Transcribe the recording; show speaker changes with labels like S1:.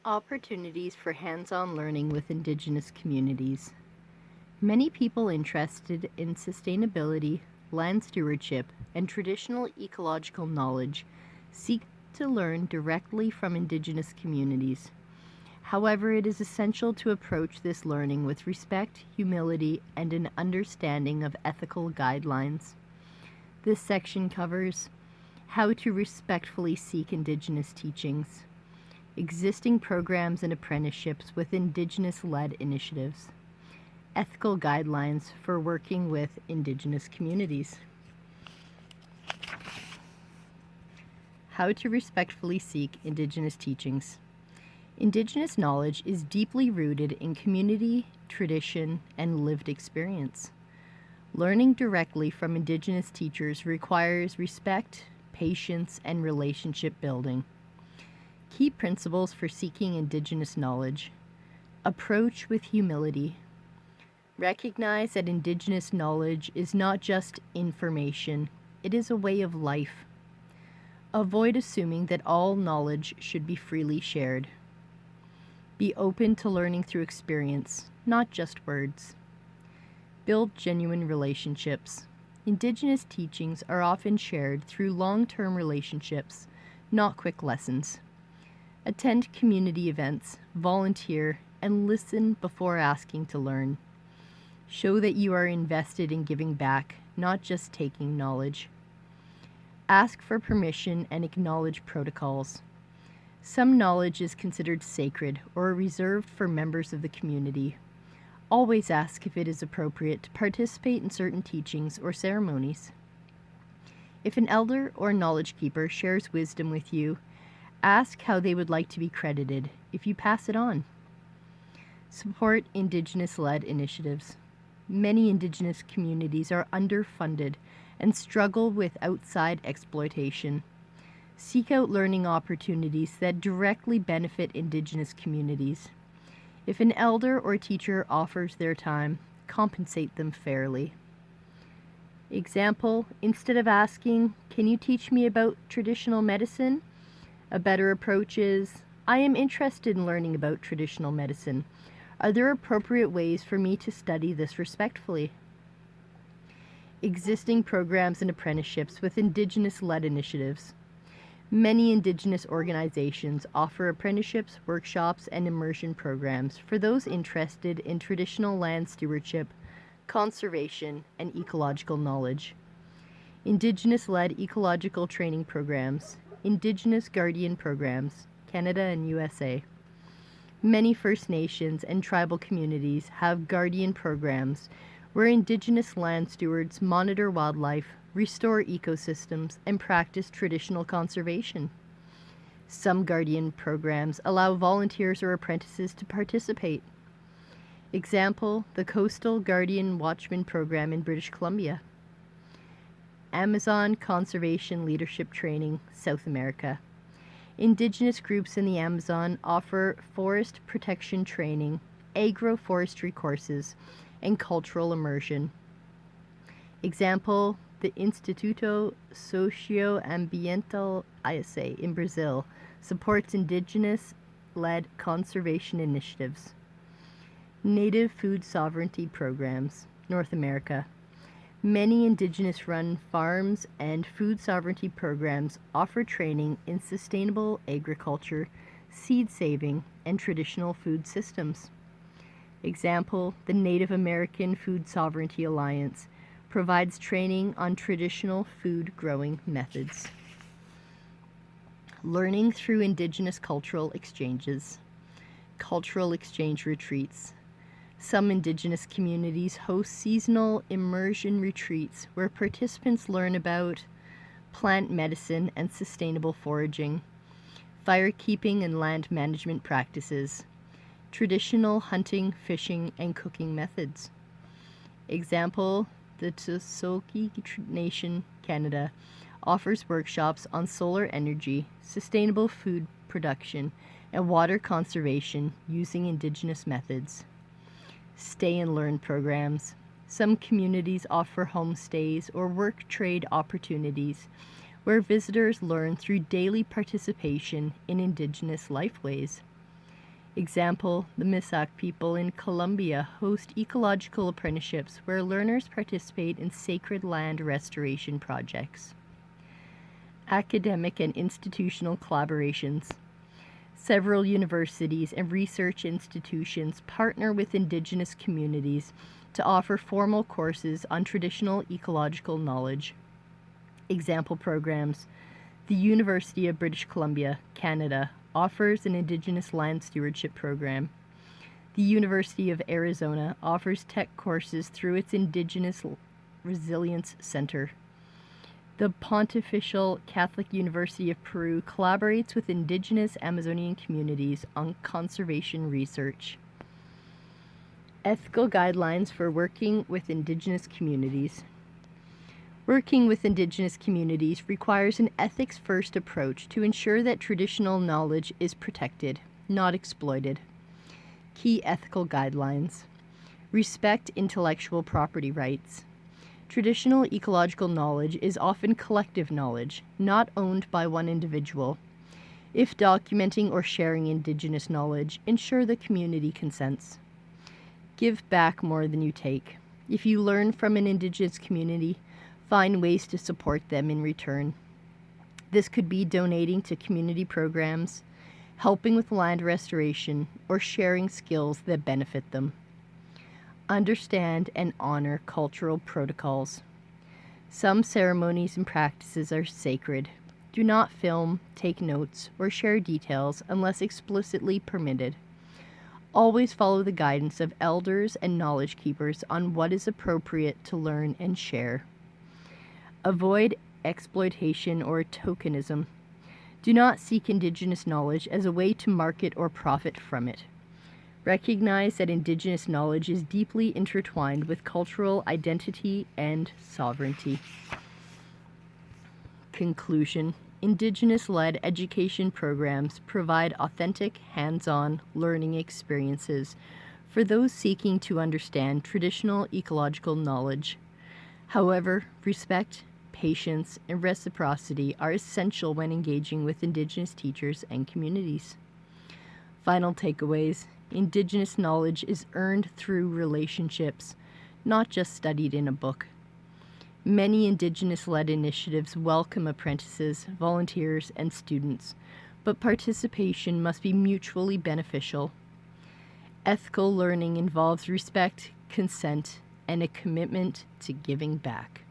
S1: Opportunities for hands-on learning with Indigenous communities. Many people interested in sustainability, land stewardship, and traditional ecological knowledge seek to learn directly from Indigenous communities. However, it is essential to approach this learning with respect, humility, and an understanding of ethical guidelines. This section covers how to respectfully seek Indigenous teachings, existing programs and apprenticeships with Indigenous-led initiatives, ethical guidelines for working with Indigenous communities. How to respectfully seek Indigenous teachings. Indigenous knowledge is deeply rooted in community, tradition, and lived experience. Learning directly from Indigenous teachers requires respect, patience, and relationship building. Key principles for seeking Indigenous knowledge. Approach with humility. Recognize that Indigenous knowledge is not just information, it is a way of life. Avoid assuming that all knowledge should be freely shared. Be open to learning through experience, not just words. Build genuine relationships. Indigenous teachings are often shared through long-term relationships, not quick lessons. Attend community events, volunteer, and listen before asking to learn. Show that you are invested in giving back, not just taking knowledge. Ask for permission and acknowledge protocols. Some knowledge is considered sacred or reserved for members of the community. Always ask if it is appropriate to participate in certain teachings or ceremonies. If an elder or knowledge keeper shares wisdom with you, ask how they would like to be credited if you pass it on. Support Indigenous-led initiatives. Many Indigenous communities are underfunded and struggle with outside exploitation. Seek out learning opportunities that directly benefit Indigenous communities. If an elder or teacher offers their time, compensate them fairly. Example, instead of asking, "Can you teach me about traditional medicine?" a better approach is, "I am interested in learning about traditional medicine. Are there appropriate ways for me to study this respectfully?" Existing programs and apprenticeships with Indigenous-led initiatives. Many Indigenous organizations offer apprenticeships, workshops, and immersion programs for those interested in traditional land stewardship, conservation, and ecological knowledge. Indigenous-led ecological training programs, Indigenous Guardian programs, Canada and USA. Many First Nations and tribal communities have guardian programs where Indigenous land stewards monitor wildlife, restore ecosystems, and practice traditional conservation. Some guardian programs allow volunteers or apprentices to participate. Example, the Coastal Guardian Watchman Program in British Columbia. Amazon Conservation Leadership Training, South America. Indigenous groups in the Amazon offer forest protection training, agroforestry courses, and cultural immersion. Example, the Instituto Socioambiental ISA in Brazil supports Indigenous-led conservation initiatives. Native Food Sovereignty Programs, North America. Many Indigenous-run farms and food sovereignty programs offer training in sustainable agriculture, seed saving, and traditional food systems. Example, the Native American Food Sovereignty Alliance provides training on traditional food growing methods. Learning through Indigenous cultural exchanges. Cultural exchange retreats. Some Indigenous communities host seasonal immersion retreats where participants learn about plant medicine and sustainable foraging, firekeeping and land management practices, traditional hunting, fishing, and cooking methods. Example, the Tusoki Nation, Canada, offers workshops on solar energy, sustainable food production, and water conservation using Indigenous methods. Stay and learn programs. Some communities offer homestays or work trade opportunities where visitors learn through daily participation in Indigenous lifeways. Example, the Misak people in Colombia host ecological apprenticeships where learners participate in sacred land restoration projects. Academic and institutional collaborations. Several universities and research institutions partner with Indigenous communities to offer formal courses on traditional ecological knowledge. Example programs. The University of British Columbia, Canada, offers an Indigenous land stewardship program. The University of Arizona offers tech courses through its Indigenous Resilience Center. The Pontifical Catholic University of Peru collaborates with Indigenous Amazonian communities on conservation research. Ethical guidelines for working with Indigenous communities. Working with Indigenous communities requires an ethics-first approach to ensure that traditional knowledge is protected, not exploited. Key ethical guidelines. Respect intellectual property rights. Traditional ecological knowledge is often collective knowledge, not owned by one individual. If documenting or sharing Indigenous knowledge, ensure the community consents. Give back more than you take. If you learn from an Indigenous community, find ways to support them in return. This could be donating to community programs, helping with land restoration, or sharing skills that benefit them. Understand and honor cultural protocols. Some ceremonies and practices are sacred. Do not film, take notes, or share details unless explicitly permitted. Always follow the guidance of elders and knowledge keepers on what is appropriate to learn and share. Avoid exploitation or tokenism. Do not seek Indigenous knowledge as a way to market or profit from it. Recognize that Indigenous knowledge is deeply intertwined with cultural identity and sovereignty. Conclusion. Indigenous-led education programs provide authentic, hands-on learning experiences for those seeking to understand traditional ecological knowledge. However, respect, patience, and reciprocity are essential when engaging with Indigenous teachers and communities. Final takeaways. Indigenous knowledge is earned through relationships, not just studied in a book. Many Indigenous-led initiatives welcome apprentices, volunteers, and students, but participation must be mutually beneficial. Ethical learning involves respect, consent, and a commitment to giving back.